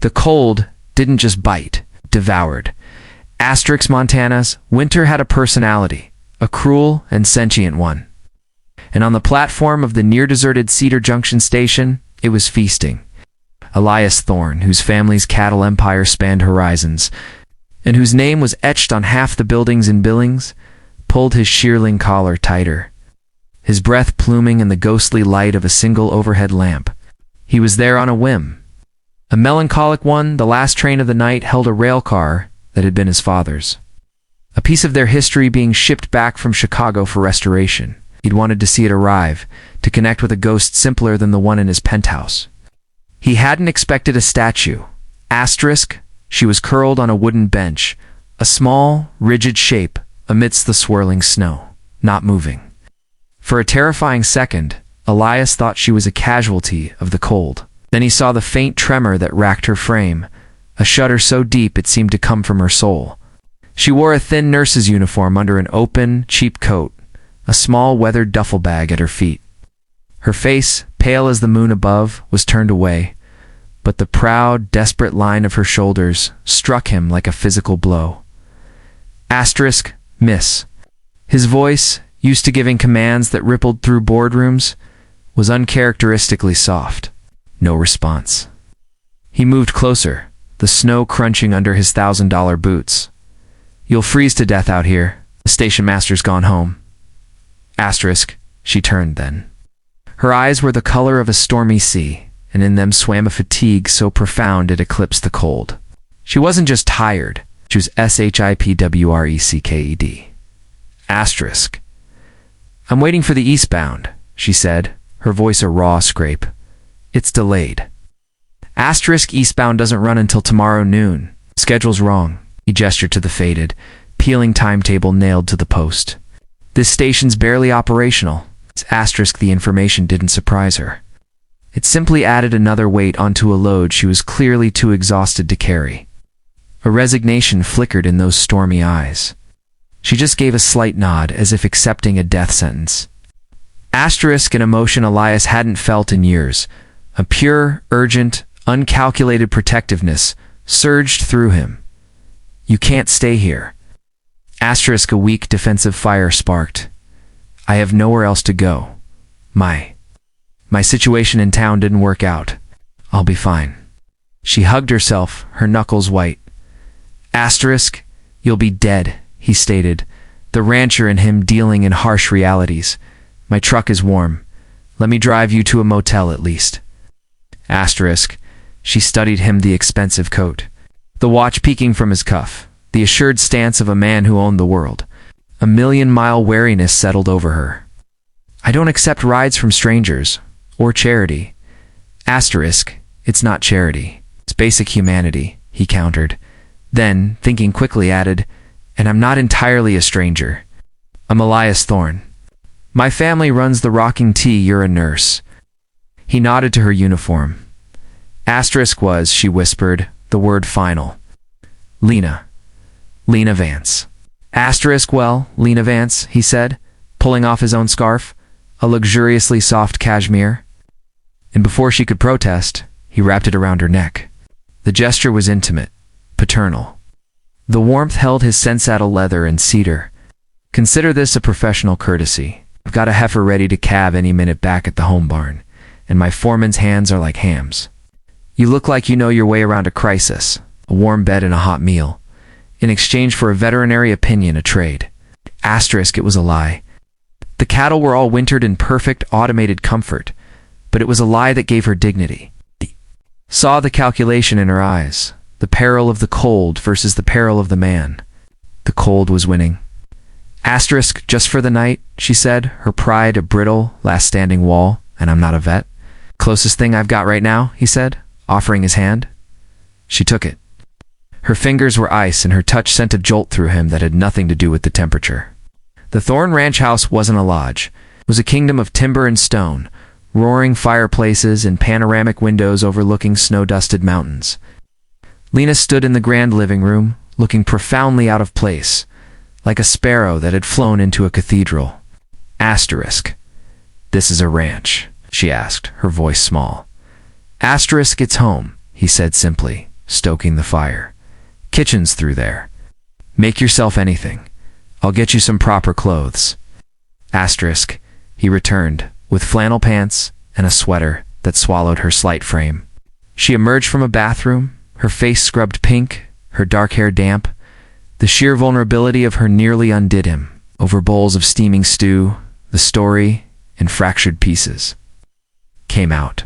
The cold didn't just bite, devoured. Asterix Montana's winter had a personality, a cruel and sentient one. And on the platform of the near-deserted Cedar Junction station, it was feasting. Elias Thorne, whose family's cattle empire spanned horizons, and whose name was etched on half the buildings in Billings, pulled his shearling collar tighter, his breath pluming in the ghostly light of a single overhead lamp. He was there on a whim. A melancholic one, the last train of the night held a rail car that had been his father's. A piece of their history being shipped back from Chicago for restoration. He'd wanted to see it arrive, to connect with a ghost simpler than the one in his penthouse. He hadn't expected a statue. Asterisk, she was curled on a wooden bench, a small, rigid shape amidst the swirling snow, not moving. For a terrifying second, Elias thought she was a casualty of the cold. Then he saw the faint tremor that racked her frame, a shudder so deep it seemed to come from her soul. She wore a thin nurse's uniform under an open, cheap coat, a small weathered duffel bag at her feet. Her face, pale as the moon above, was turned away, but the proud, desperate line of her shoulders struck him like a physical blow. Asterisk, miss. His voice, used to giving commands that rippled through boardrooms, was uncharacteristically soft. No response. He moved closer, the snow crunching under his $1,000 boots. You'll freeze to death out here. The station master's gone home. Asterisk, she turned then. Her eyes were the color of a stormy sea, and in them swam a fatigue so profound it eclipsed the cold. She wasn't just tired, she was shipwrecked. Asterisk. I'm waiting for the eastbound, she said, her voice a raw scrape. It's delayed. Asterisk eastbound doesn't run until tomorrow noon. Schedule's wrong. He gestured to the faded, peeling timetable nailed to the post. This station's barely operational. Asterisk, the information didn't surprise her. It simply added another weight onto a load she was clearly too exhausted to carry. A resignation flickered in those stormy eyes. She just gave a slight nod, as if accepting a death sentence. Asterisk, an emotion Elias hadn't felt in years. A pure, urgent, uncalculated protectiveness surged through him. You can't stay here. Asterisk, a weak defensive fire sparked. I have nowhere else to go. My situation in town didn't work out. I'll be fine. She hugged herself, her knuckles white. Asterisk, you'll be dead, he stated, the rancher in him dealing in harsh realities. My truck is warm. Let me drive you to a motel at least. Asterisk, she studied him the expensive coat, the watch peeking from his cuff, the assured stance of a man who owned the world. A million-mile wariness settled over her. I don't accept rides from strangers, or charity. Asterisk, it's not charity. It's basic humanity, he countered. Then, thinking quickly, added, and I'm not entirely a stranger. I'm Elias Thorne. My family runs the Rocking Tea, you're a nurse. He nodded to her uniform. Asterisk was, she whispered, the word final. Lena Vance. Asterisk, well, Lena Vance, he said, pulling off his own scarf, a luxuriously soft cashmere. And before she could protest, he wrapped it around her neck. The gesture was intimate, paternal. The warmth held his sensaddle leather and cedar. Consider this a professional courtesy. I've got a heifer ready to calve any minute back at the home barn, and my foreman's hands are like hams. You look like you know your way around a crisis, a warm bed and a hot meal, in exchange for a veterinary opinion, a trade. Asterisk, it was a lie. The cattle were all wintered in perfect, automated comfort, but it was a lie that gave her dignity. Saw the calculation in her eyes, the peril of the cold versus the peril of the man. The cold was winning. Asterisk, just for the night, she said, her pride a brittle, last-standing wall, and I'm not a vet. Closest thing I've got right now, he said, offering his hand. She took it. Her fingers were ice, and her touch sent a jolt through him that had nothing to do with the temperature. The Thorne Ranch house wasn't a lodge. It was a kingdom of timber and stone, roaring fireplaces and panoramic windows overlooking snow-dusted mountains. Lena stood in the grand living room, looking profoundly out of place, like a sparrow that had flown into a cathedral. Asterisk. This is a ranch, she asked, her voice small. Asterisk, it's home, he said simply, stoking the fire. Kitchen's through there. Make yourself anything. I'll get you some proper clothes. Asterisk, he returned, with flannel pants and a sweater that swallowed her slight frame. She emerged from a bathroom, her face scrubbed pink, her dark hair damp. The sheer vulnerability of her nearly undid him. Over bowls of steaming stew, the story, in fractured pieces, came out.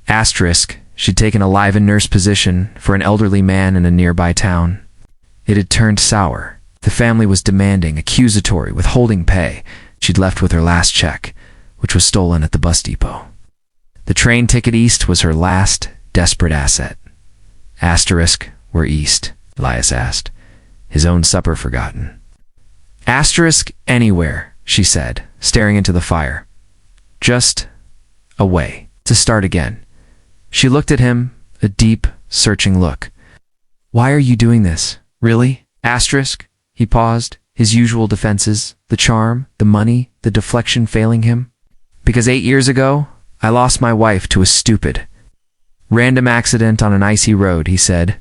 Asterisk, she'd taken a live-in-nurse position for an elderly man in a nearby town. It had turned sour. The family was demanding, accusatory, withholding pay she'd left with her last check, which was stolen at the bus depot. The train ticket east was her last desperate asset. Asterisk, where east? Elias asked, his own supper forgotten. Asterisk, anywhere, she said, staring into the fire. Just away, to start again. She looked at him, a deep, searching look. Why are you doing this? Really? Asterisk, he paused, his usual defenses, the charm, the money, the deflection failing him. Because 8 years ago, I lost my wife to a stupid, random accident on an icy road, he said,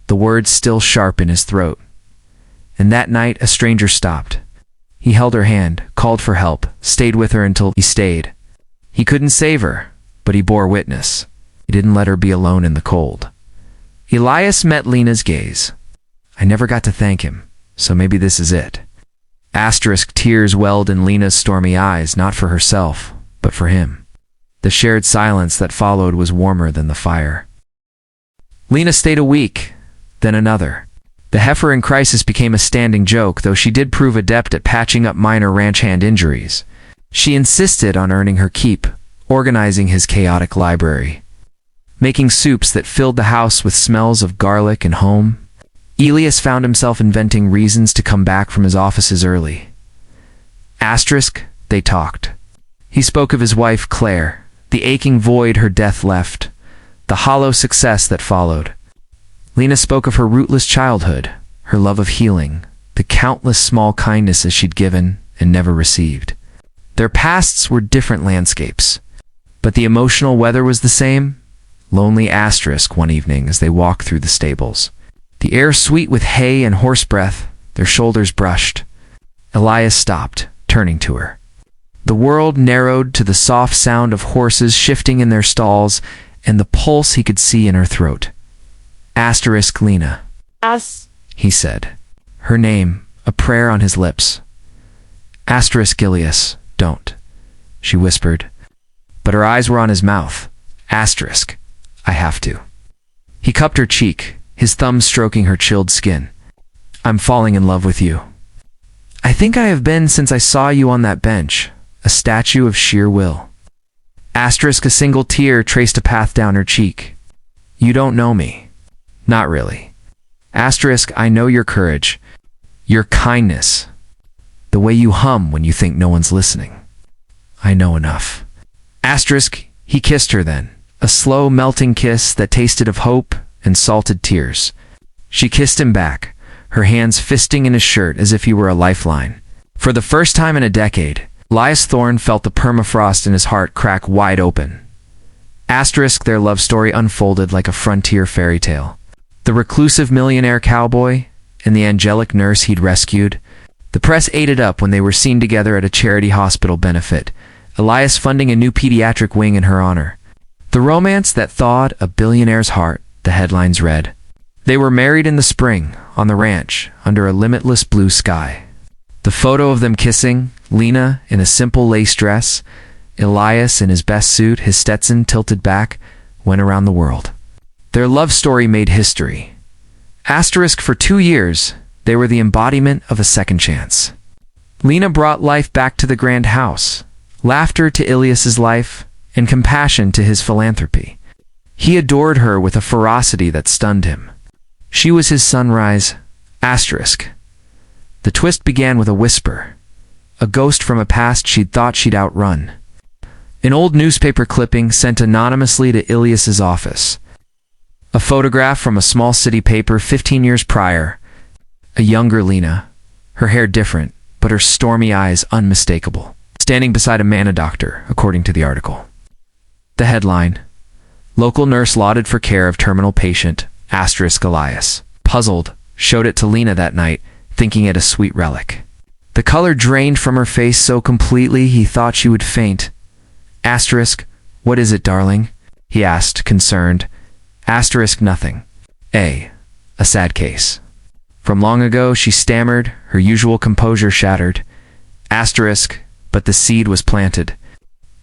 the words still sharp in his throat. And that night, a stranger stopped. He held her hand, called for help, stayed with her until he stayed. He couldn't save her, but he bore witness. He didn't let her be alone in the cold. Elias met Lena's gaze. I never got to thank him, so maybe this is it. Asterisk, tears welled in Lena's stormy eyes, not for herself, but for him. The shared silence that followed was warmer than the fire. Lena stayed a week, then another. The heifer in crisis became a standing joke, though she did prove adept at patching up minor ranch hand injuries. She insisted on earning her keep, organizing his chaotic library, making soups that filled the house with smells of garlic and home. Elias found himself inventing reasons to come back from his offices early. Asterisk, they talked. He spoke of his wife, Claire, the aching void her death left, the hollow success that followed. Lena spoke of her rootless childhood, her love of healing, the countless small kindnesses she'd given and never received. Their pasts were different landscapes, but the emotional weather was the same. Lonely asterisk one evening as they walked through the stables. The air sweet with hay and horse breath, their shoulders brushed. Elias stopped, turning to her. The world narrowed to the soft sound of horses shifting in their stalls and the pulse he could see in her throat. Asterisk Lena, he said, her name, a prayer on his lips. Asterisk Elias, don't, she whispered, but her eyes were on his mouth. Asterisk, I have to. He cupped her cheek, his thumb stroking her chilled skin. I'm falling in love with you. I think I have been since I saw you on that bench, a statue of sheer will. Asterisk, a single tear traced a path down her cheek. You don't know me. Not really. Asterisk, I know your courage, your kindness, the way you hum when you think no one's listening. I know enough. Asterisk, he kissed her then, a slow melting kiss that tasted of hope and salted tears. She kissed him back, her hands fisting in his shirt as if he were a lifeline. For the first time in a decade, Elias Thorne felt the permafrost in his heart crack wide open. Asterisk, their love story unfolded like a frontier fairy tale. The reclusive millionaire cowboy and the angelic nurse he'd rescued. The press ate it up when they were seen together at a charity hospital benefit, Elias funding a new pediatric wing in her honor. The romance that thawed a billionaire's heart, the headlines read. They were married in the spring, on the ranch, under a limitless blue sky. The photo of them kissing, Lena in a simple lace dress, Elias in his best suit, his Stetson tilted back, went around the world. Their love story made history. Asterisk, for 2 years, they were the embodiment of a second chance. Lena brought life back to the grand house, laughter to Elias's life, and compassion to his philanthropy. He adored her with a ferocity that stunned him. She was his sunrise. Asterisk. The twist began with a whisper, a ghost from a past she'd thought she'd outrun. An old newspaper clipping sent anonymously to Elias's office. A photograph from a small city paper 15 years prior. A younger Lena, her hair different, but her stormy eyes unmistakable, standing beside a manna doctor, according to the article. The headline, local nurse lauded for care of terminal patient, Elias, puzzled, showed it to Lena that night, thinking it a sweet relic. The color drained from her face so completely he thought she would faint. What is it, darling? He asked, concerned. Nothing. A sad case. From long ago, she stammered, her usual composure shattered. But the seed was planted.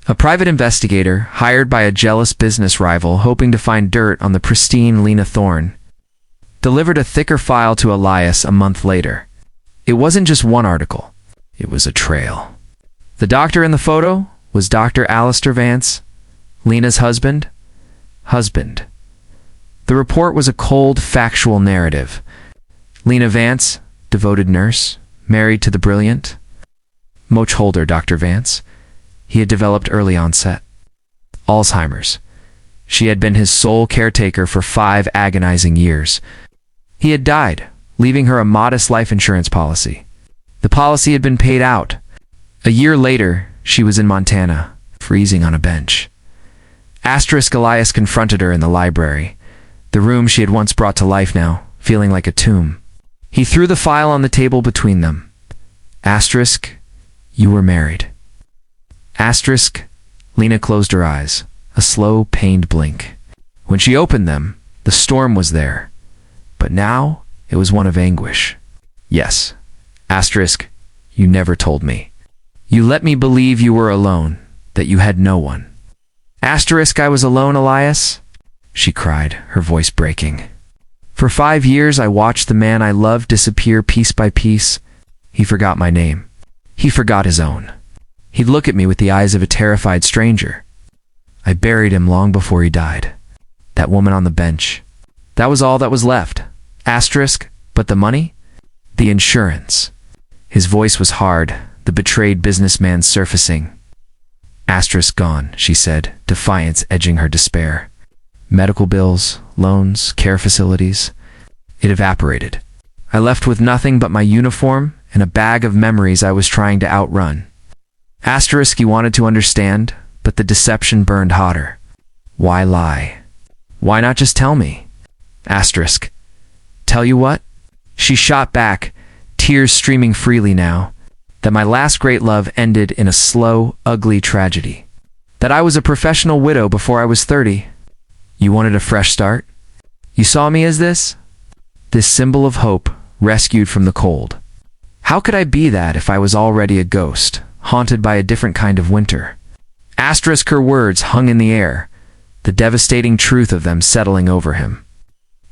A private investigator, hired by a jealous business rival hoping to find dirt on the pristine Lena Thorne, delivered a thicker file to Elias a month later. It wasn't just one article. It was a trail. The doctor in the photo was Dr. Alistair Vance, Lena's husband. The report was a cold, factual narrative. Lena Vance, devoted nurse, married to the brilliant Moch holder Dr. Vance. He had developed early onset Alzheimer's. She had been his sole caretaker for 5 agonizing years. He had died, leaving her a modest life insurance policy. The policy had been paid out. A year later, she was in Montana, freezing on a bench. Elias confronted her in the library, the room she had once brought to life now, feeling like a tomb. He threw the file on the table between them. You were married. Lena closed her eyes, a slow, pained blink. When she opened them, the storm was there. But now, it was one of anguish. Yes. You never told me. You let me believe you were alone, that you had no one. I was alone, Elias? She cried, her voice breaking. For 5 years I watched the man I loved disappear piece by piece. He forgot my name. He forgot his own. He'd look at me with the eyes of a terrified stranger. I buried him long before he died. That woman on the bench. That was all that was left. But the money? The insurance. His voice was hard, the betrayed businessman surfacing. Gone, she said, defiance edging her despair. Medical bills, loans, care facilities. It evaporated. I left with nothing but my uniform and a bag of memories I was trying to outrun. He wanted to understand, but the deception burned hotter. Why lie? Why not just tell me? Tell you what? She shot back, tears streaming freely now, that my last great love ended in a slow, ugly tragedy. That I was a professional widow before I was 30. You wanted a fresh start? You saw me as this symbol of hope, rescued from the cold. How could I be that if I was already a ghost, haunted by a different kind of winter? Her words hung in the air, the devastating truth of them settling over him.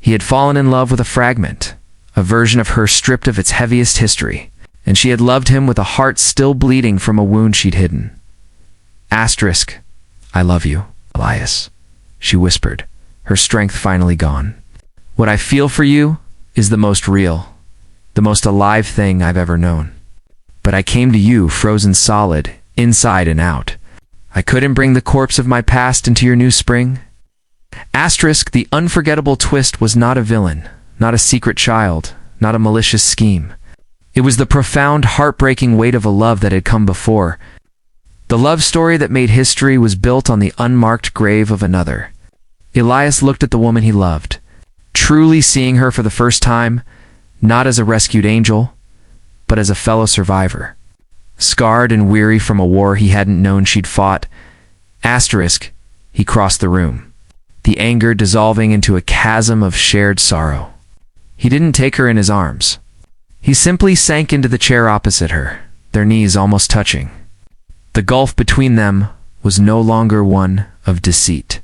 He had fallen in love with a fragment, a version of her stripped of its heaviest history, and she had loved him with a heart still bleeding from a wound she'd hidden. I love you, Elias, she whispered, her strength finally gone. What I feel for you is the most real, the most alive thing I've ever known. But I came to you frozen solid, inside and out. I couldn't bring the corpse of my past into your new spring. The unforgettable twist was not a villain, not a secret child, not a malicious scheme. It was the profound, heartbreaking weight of a love that had come before. The love story that made history was built on the unmarked grave of another. Elias looked at the woman he loved, truly seeing her for the first time, not as a rescued angel, but as a fellow survivor. Scarred and weary from a war he hadn't known she'd fought. He crossed the room, the anger dissolving into a chasm of shared sorrow. He didn't take her in his arms. He simply sank into the chair opposite her, their knees almost touching. The gulf between them was no longer one of deceit,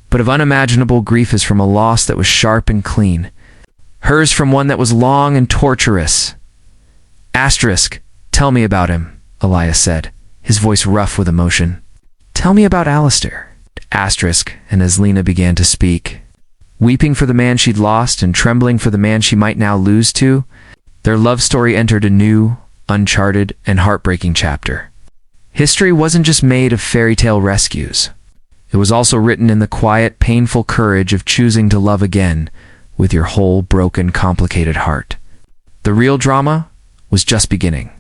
but of unimaginable grief as from a loss that was sharp and clean, hers from one that was long and torturous. Tell me about him, Elias said, his voice rough with emotion. Tell me about Alistair. And as Lena began to speak, weeping for the man she'd lost and trembling for the man she might now lose to, their love story entered a new, uncharted, and heartbreaking chapter. History wasn't just made of fairy tale rescues. It was also written in the quiet, painful courage of choosing to love again with your whole broken, complicated heart. The real drama was just beginning.